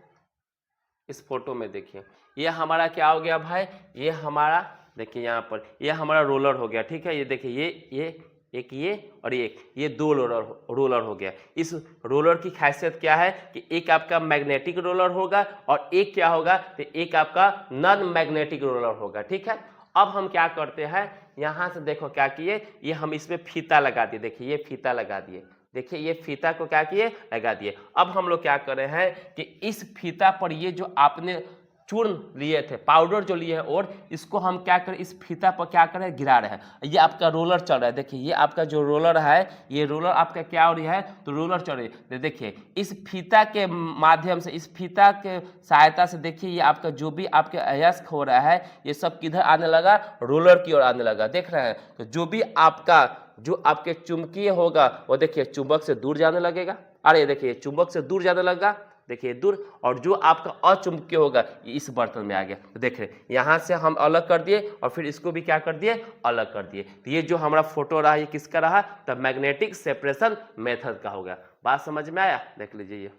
S1: इस फोटो में देखिए ये हमारा क्या हो गया भाई, ये हमारा देखिए यहाँ पर ये हमारा रोलर हो गया। ठीक है, ये देखिए ये और ये दो रोलर हो गया। इस रोलर की खासियत क्या है कि एक आपका मैग्नेटिक रोलर होगा और एक क्या होगा, तो एक आपका नॉन मैग्नेटिक रोलर होगा। ठीक है, अब हम क्या करते हैं, यहां से देखो क्या किए, ये हम इसमें फीता लगा दिए। देखिए ये फीता लगा दिए, देखिए ये फीता को क्या किए, लगा दिए। अब हम लोग क्या कर रहे हैं कि इस फीता पर ये जो आपने चूर्ण लिए थे, पाउडर जो लिए हैं, और इसको हम क्या करें, इस फीता पर क्या करें, गिरा रहे हैं। ये आपका रोलर चल रहा है। देखिए ये आपका जो रोलर है, ये रोलर आपका क्या हो रहा है, तो रोलर चल रही है। देखिए इस फीता के माध्यम से, इस फीता के सहायता से देखिए ये आपका जो भी आपके अयस्क हो रहा है, ये सब किधर आने लगा, रोलर की ओर आने लगा। देख रहे हैं, तो जो भी आपका जो आपके चुंबकीय होगा वो देखिए चुंबक से दूर जाने लगेगा। अरे देखिए चुंबक से दूर जाने लगा, देखिए दूर, और जो आपका अचुंबकीय होगा ये इस बर्तन में आ गया। तो देख रहे यहां से हम अलग कर दिए और फिर इसको भी क्या कर दिए, अलग कर दिए। तो ये जो हमारा फोटो रहा ये किसका रहा, तो मैग्नेटिक सेपरेशन मेथड का होगा। बात समझ में आया, देख लीजिए ये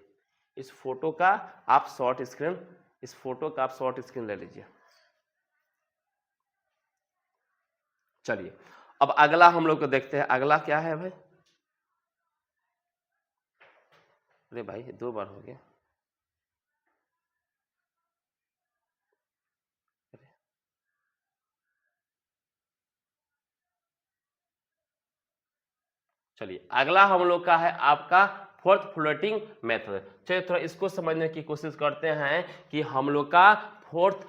S1: इस फोटो का आप शॉर्ट स्क्रीन, इस फोटो का आप शॉर्ट स्क्रीन ले लीजिए। चलिए अब अगला हम लोग को देखते हैं, अगला क्या है भाई, अरे भाई 2 बार हो गया। चलिए अगला हम लोग का है आपका फोर्थ फ्लोटिंग मेथड। चलिए थोड़ा इसको समझने की कोशिश करते हैं कि हम लोग का फोर्थ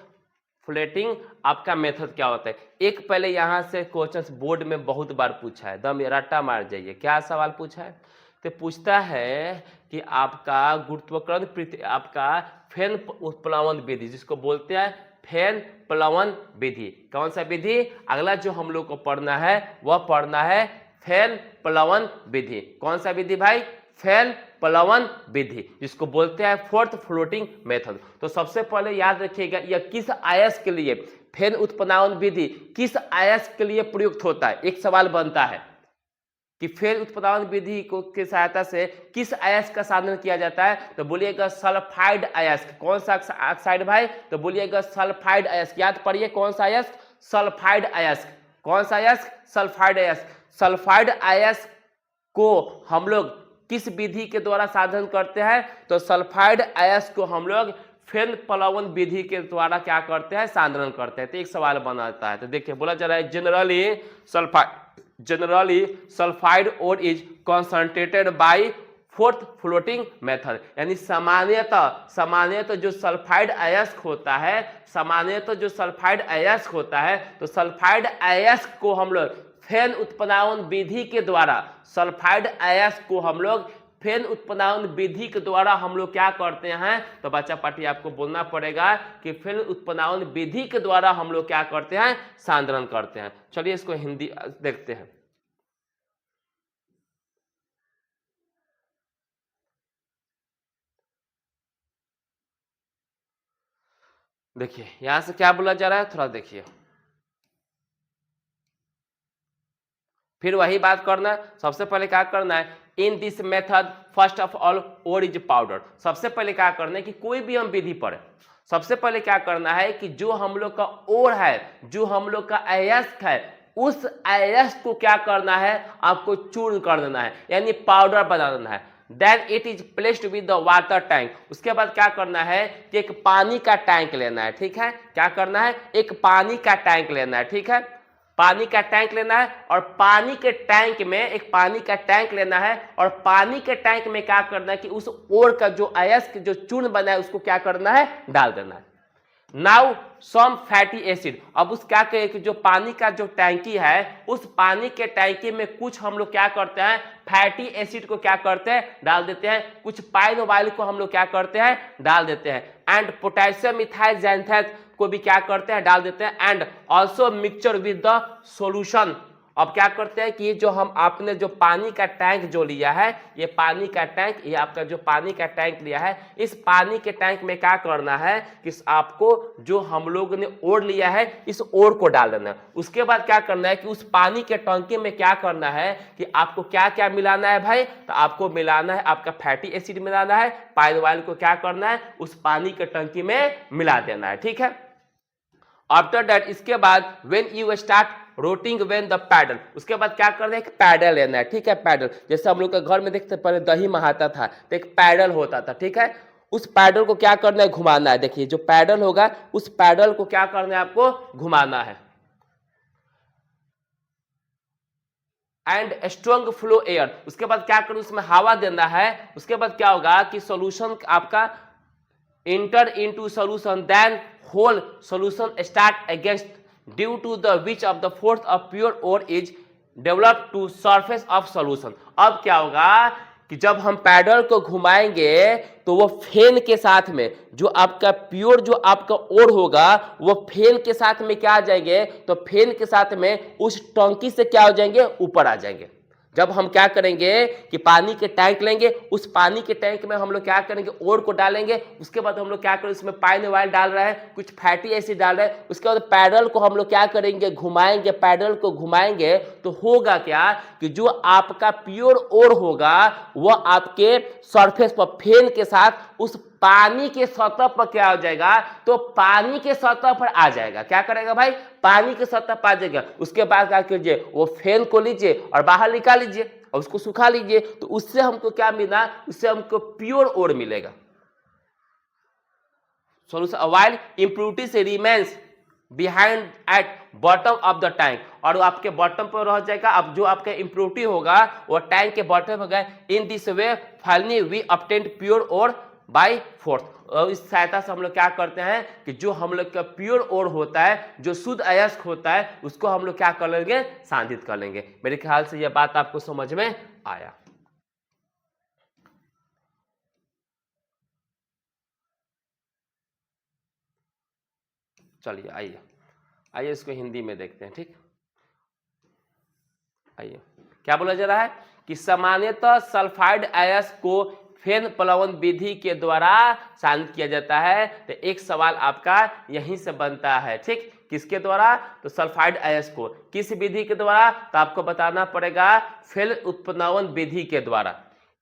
S1: फ्लोटिंग आपका मेथड क्या होता है। एक पहले यहां से क्वेश्चन बोर्ड में बहुत बार पूछा है, दम रट्टा मार जाइए। क्या सवाल पूछा है, तो पूछता है कि आपका गुरुत्वाकर्षण आपका फैन उत्प्लवन विधि, जिसको बोलते हैं फैन प्लवन विधि, कौन सा विधि, अगला जो हम लोग को पढ़ना है वह पढ़ना है फैन प्लवन विधि। कौन सा विधि भाई, फैन प्लवन विधि, जिसको बोलते हैं फोर्थ फ्लोटिंग मेथड। तो सबसे पहले याद रखिएगा यह किस अयस्क के लिए, फैन उत्प्लवन विधि किस अयस्क के लिए प्रयुक्त होता है। एक सवाल बनता है कि फैन उत्प्लवन विधि को की सहायता से किस अयस्क का साधन किया जाता है, तो बोलिएगा सल्फाइड अयस्क। कौन सा ऑक्साइड भाई, तो बोलिएगा सल्फाइड अयस्क। याद पढ़िए कौन सा अयस्क, सल्फाइड अयस्क। कौन सा अयस्क, सल्फाइड अयस्क। सल्फाइड अयस्क को हम लोग किस विधि के द्वारा साधन करते हैं, तो सल्फाइड अयस्क को हम लोग फैन प्लवन विधि के द्वारा क्या करते हैं, साधन करते हैं। तो एक सवाल बनाता है, तो देखिए बोला जा रहा है generally sulphide ore is concentrated by froth floating method. यानी सामान्यतः जो सल्फाइड अयस्क होता है, सामान्यतः जो सल्फाइड अयस्क होता है, तो सल्फाइड अयस्क को हम लोग फैन उत्प्लवन विधि के द्वारा, सल्फाइड अयस्क को हम लोग फैन उत्प्लवन विधि के द्वारा हम लोग क्या करते हैं, तो बच्चा पार्टी आपको बोलना पड़ेगा कि फैन उत्प्लवन विधि के द्वारा हम लोग क्या करते हैं, सांद्रण करते हैं। चलिए इसको हिंदी देखते हैं। देखिए यहां से क्या बोला जा रहा है, थोड़ा देखिए, फिर वही बात करना। सबसे पहले क्या करना है, in this method first of all ore is powder. सबसे पहले क्या करना है कि कोई भी हम विधि पढ़े, सबसे पहले क्या करना है कि जो हम लोग का ओर है, जो हम लोग का अयस्क है, उस अयस्क को क्या करना है, आपको चूर्ण कर देना है, यानी पाउडर बना देना है। Then it is placed with the water tank. उसके बाद क्या करना है कि एक पानी का टैंक लेना है। ठीक है, क्या करना है, एक पानी का टैंक लेना है। ठीक है, पानी का टैंक लेना है और पानी के टैंक में एक पानी का टैंक लेना है और पानी के टैंक में क्या करना है कि उस ओर का जो अयस्क जो चूर्ण बना है उसको क्या करना है, डाल देना है। नाउ सम फैटी एसिड, अब उस क्या कहें कि जो पानी का जो टैंकी है उस पानी के टैंकी में कुछ हम लोग क्या करते हैं, फैटी एसिड को क्या करते हैं, डाल देते हैं, कुछ पाइन ऑयल को हम लोग क्या करते हैं, डाल देते हैं, एंड पोटेशियम मिथाइल जैंथेट को भी क्या करते हैं, डाल देते हैं, and also mixture with the solution. अब क्या करते हैं कि जो हम आपने जो पानी का टैंक जो लिया है, ये पानी का टैंक, ये आपका जो पानी का टैंक लिया है, इस पानी के टैंक में क्या करना है कि आपको जो हम लोग ने ओर लिया है इस ओर को डाल देना है। उसके बाद क्या करना है कि उस पानी के टंकी में क्या करना है कि आपको क्या क्या मिलाना है भाई, तो आपको मिलाना है, आपका फैटी एसिड मिलाना है, पाइन ऑयल को क्या करना है उस पानी के टंकी में मिला देना है, ठीक है। आफ्टर दैट, इसके बाद when you start rotating when the pedal, उसके बाद क्या करना है, एक पैडल लेना है, ठीक है। पैडल जैसे हम लोग के घर में देखते पहले दही महाता था तो एक पैडल होता था, ठीक है। उस पैडल को क्या करना है, घुमाना है। देखिए जो पैडल होगा उस पैडल को क्या करना है, आपको घुमाना है। एंड स्ट्रॉन्ग फ्लो एयर, उसके बाद क्या करना, उसमें हवा देना है। उसके बाद क्या होगा कि सॉल्यूशन आपका enter into solution, then whole solution start against due to the which of the force of pure ore is developed to surface of solution। अब क्या होगा कि जब हम पैडल को घुमाएंगे तो वो फेन के साथ में जो आपका प्योर जो आपका ओर होगा वो फेन के साथ में क्या आ जाएंगे, तो फेन के साथ में उस टंकी से क्या हो जाएंगे, ऊपर आ जाएंगे। जब हम क्या करेंगे कि पानी के टैंक लेंगे, उस पानी के टैंक में हम लोग क्या करेंगे, ओर को डालेंगे। उसके बाद हम लोग क्या करेंगे, उसमें पाइन ऑयल डाल रहे हैं, कुछ फैटी एसिड डाल रहे हैं। उसके बाद पैडल को हम लोग क्या करेंगे, घुमाएंगे। पैडल को घुमाएंगे तो होगा क्या कि जो आपका प्योर ओर होगा वो आपके सरफेस पर फेन के साथ उस पानी के सतह पर क्या हो जाएगा, तो पानी के सतह पर आ जाएगा। क्या करेगा भाई, पानी के सतह पर आ जाएगा। उसके बाद क्या कीजिए, वो फेन को लीजिए और बाहर निकाल लीजिए और उसको सुखा लीजिए, तो उससे हमको क्या मिला, उससे हमको प्योर ओर मिलेगा। सॉल्यूशन अवॉइड इम्प्योरिटी से remains behind at bottom of the tank, और आपके बॉटम पर रह जाएगा। अब जो आपका इम्प्योरिटी होगा वो टैंक के बॉटम में गए। In this way finally we obtain pure ore by froth. और इस सहायता से हम लोग क्या करते हैं कि जो हम लोग का प्योर ओर होता है, जो शुद्ध अयस्क होता है, उसको हम लोग क्या कर लेंगे, सांधित कर लेंगे। मेरे ख्याल से यह बात आपको समझ में आया। चलिए आइए आइए इसको हिंदी में देखते हैं, ठीक। आइए क्या बोला जा रहा है कि सामान्यतः सल्फाइड अयस्क को फेन प्लवन विधि के द्वारा शांत किया जाता है। तो एक सवाल आपका यहीं से बनता है, ठीक। किसके द्वारा, तो सल्फाइड अयस्क को किस विधि के द्वारा, तो आपको बताना पड़ेगा फेन उत्प्लवन विधि के द्वारा।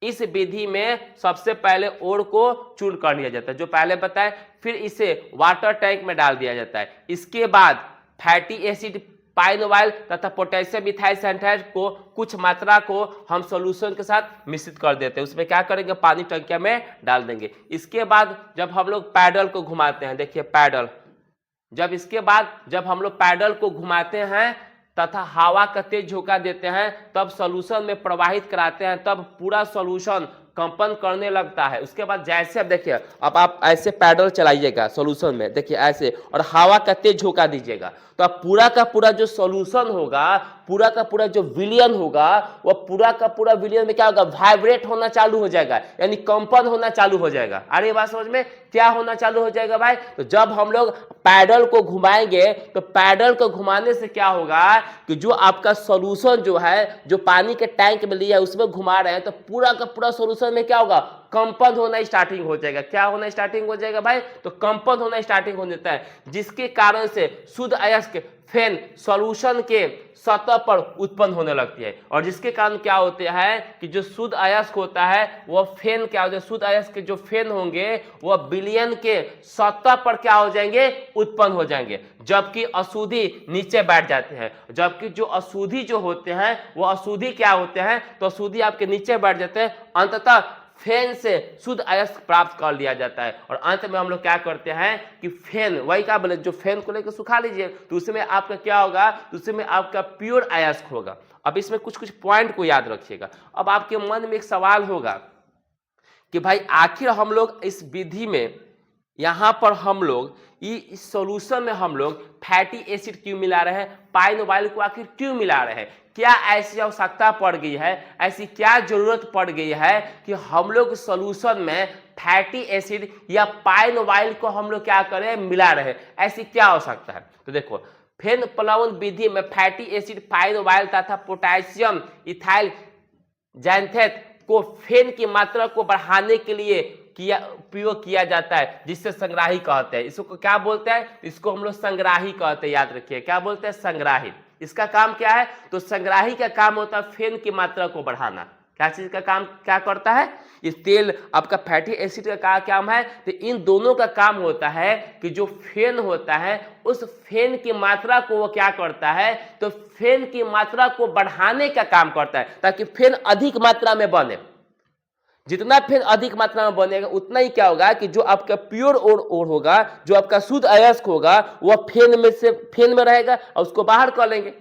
S1: इस विधि में सबसे पहले ओर को चूर्ण कर लिया जाता है, जो पहले बताए, फिर इसे वाटर टैंक में डाल दिया जाता है। इसके बाद फैटी एसिड, पाइन ऑयल तथा पोटेशियम मिथाइल सल्फाइड को कुछ मात्रा को हम सॉल्यूशन के साथ मिश्रित कर देते हैं। उसमें क्या करेंगे, पानी टंकिया में डाल देंगे। इसके बाद जब हम लोग पैडल को घुमाते हैं, देखिए पैडल, जब हम लोग पैडल को घुमाते हैं तथा हवा का तेज झोंका देते हैं, तब सॉल्यूशन में प्रवाहित कराते हैं, तब पूरा सॉल्यूशन कंपन करने लगता है। उसके बाद जैसे अब देखिए, अब आप ऐसे पैडल चलाइएगा सॉल्यूशन में, देखिए ऐसे, और हवा का तेज झोंका दीजिएगा, तो अब पूरा का पूरा जो सॉल्यूशन होगा, पूरा का पूरा जो विलियन होगा, वो पूरा का पूरा विलियन में क्या होगा, वाइब्रेट होना चालू हो जाएगा, यानी कंपन होना चालू हो जाएगा। अरे बात समझ में, क्या होना चालू हो जाएगा भाई, तो जब हम लोग पैडल को घुमाएंगे तो पैडल को घुमाने से क्या होगा कि जो आपका सॉल्यूशन जो है, जो पानी के टैंक में लिया है उसमें घुमा रहे हैं, तो पूरा का पूरा सॉल्यूशन में क्या होगा, कंपन होना स्टार्टिंग हो जाएगा। क्या होना स्टार्टिंग हो जाएगा भाई, तो कंपन होना स्टार्टिंग हो जाता है, जिसके कारण से शुद्ध अयस्क फेन सॉल्यूशन के सतह पर उत्पन्न होने लगती है, और जिसके कारण क्या होते हैं कि जो शुद्ध अयस्क होता है वह फेन क्या होता है, शुद्ध अयस्क के जो फेन होंगे वह विलयन के सतह पर क्या हो जाएंगे, उत्पन्न हो जाएंगे, जबकि अशुद्धि नीचे बैठ जाते हैं। जबकि जो अशुद्धि जो होते हैं वो अशुद्धि क्या होते हैं, तो अशुद्धि आपके नीचे बैठ जाते हैं, अंततः फेन से शुद्ध अयस्क प्राप्त कर लिया जाता है। और अंत में हम लोग क्या करते हैं कि फेन, वही क्या बोले, जो फेन को लेकर सुखा लीजिए, तो उसमें आपका क्या होगा, तो उसमें आपका प्योर अयस्क होगा। अब इसमें कुछ कुछ पॉइंट को याद रखिएगा। अब आपके मन में एक सवाल होगा कि भाई आखिर हम लोग इस विधि में यहाँ पर हम लोग इस सॉल्यूशन में हम लोग फैटी एसिड क्यों मिला रहे हैं, पाइन ऑयल को आखिर क्यों मिला रहे हैं, क्या ऐसी आवश्यकता पड़ गई है, ऐसी क्या जरूरत पड़ गई है कि हम लोग सॉल्यूशन में फैटी एसिड या पाइन ऑयल को हम लोग क्या करें, मिला रहे, ऐसी क्या आवश्यकता है। तो देखो फेन प्लवन विधि में फैटी एसिड, पाइन ऑयल तथा पोटेशियम इथाइल जैंथेट को फेन की मात्रा को बढ़ाने के लिए उपयोग किया जाता है, जिससे संग्राही कहते हैं। इसको क्या बोलते हैं, इसको हम लोग संग्राही कहते हैं, याद रखिए क्या बोलते हैं, संग्राही। इसका काम क्या है, तो संग्राही का काम होता है फेन की मात्रा को बढ़ाना। क्या चीज का काम क्या करता है, इस तेल आपका फैटी एसिड का क्या काम है, तो इन दोनों का काम होता है कि जो फेन होता है उस फेन की मात्रा को वो क्या करता है, तो फेन की मात्रा को बढ़ाने का काम करता है, ताकि फेन अधिक मात्रा में बने। जितना फेन अधिक मात्रा में बनेगा उतना ही क्या होगा कि जो आपका प्योर ओर होगा, जो आपका शुद्ध अयस्क होगा, वह फेन में रहेगा और उसको बाहर कर लेंगे।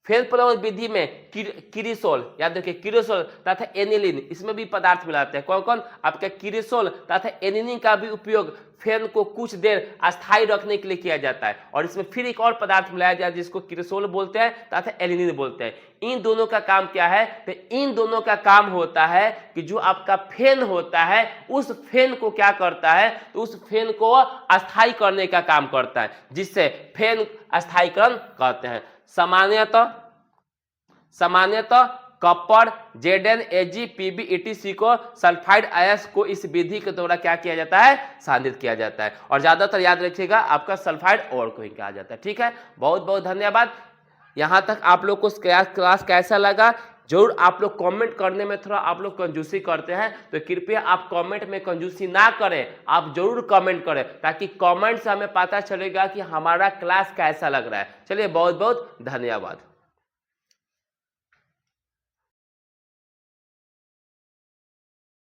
S1: फेन प्लवन विधि में किरिसोल, याद रखिए किरिसोल तथा एनिलीन, इसमें भी पदार्थ मिलाते हैं। कौन कौन, आपका किरिसोल तथा एनिलीन का भी उपयोग फेन को कुछ देर अस्थायी रखने के लिए किया जाता है। और इसमें फिर एक और पदार्थ मिलाया जाता है जिसको किरिसोल बोलते हैं तथा एनिलीन बोलते हैं। इन दोनों का काम क्या है, तो इन दोनों का काम होता है कि जो आपका फेन होता है उस फेन को क्या करता है, तो उस फेन को अस्थायी करने का काम करता है, जिससे फेन अस्थायीकरण कहते हैं। सामान्यतः copper, Zn, Ag, Pb, etc को सल्फाइड अयस्क को इस विधि के द्वारा क्या किया जाता है, सांद्रित किया जाता है। और ज्यादातर याद रखिएगा आपका सल्फाइड और को ही कहा जाता है। ठीक है, बहुत बहुत धन्यवाद। यहाँ तक आप लोग को क्लास कैसा लगा, जरूर आप लोग कमेंट करने में थोड़ा आप लोग कंजूसी करते हैं, तो कृपया आप कमेंट में कंजूसी ना करें, आप जरूर कमेंट करें, ताकि कमेंट से हमें पता चलेगा कि हमारा क्लास कैसा लग रहा है। चलिए बहुत बहुत धन्यवाद।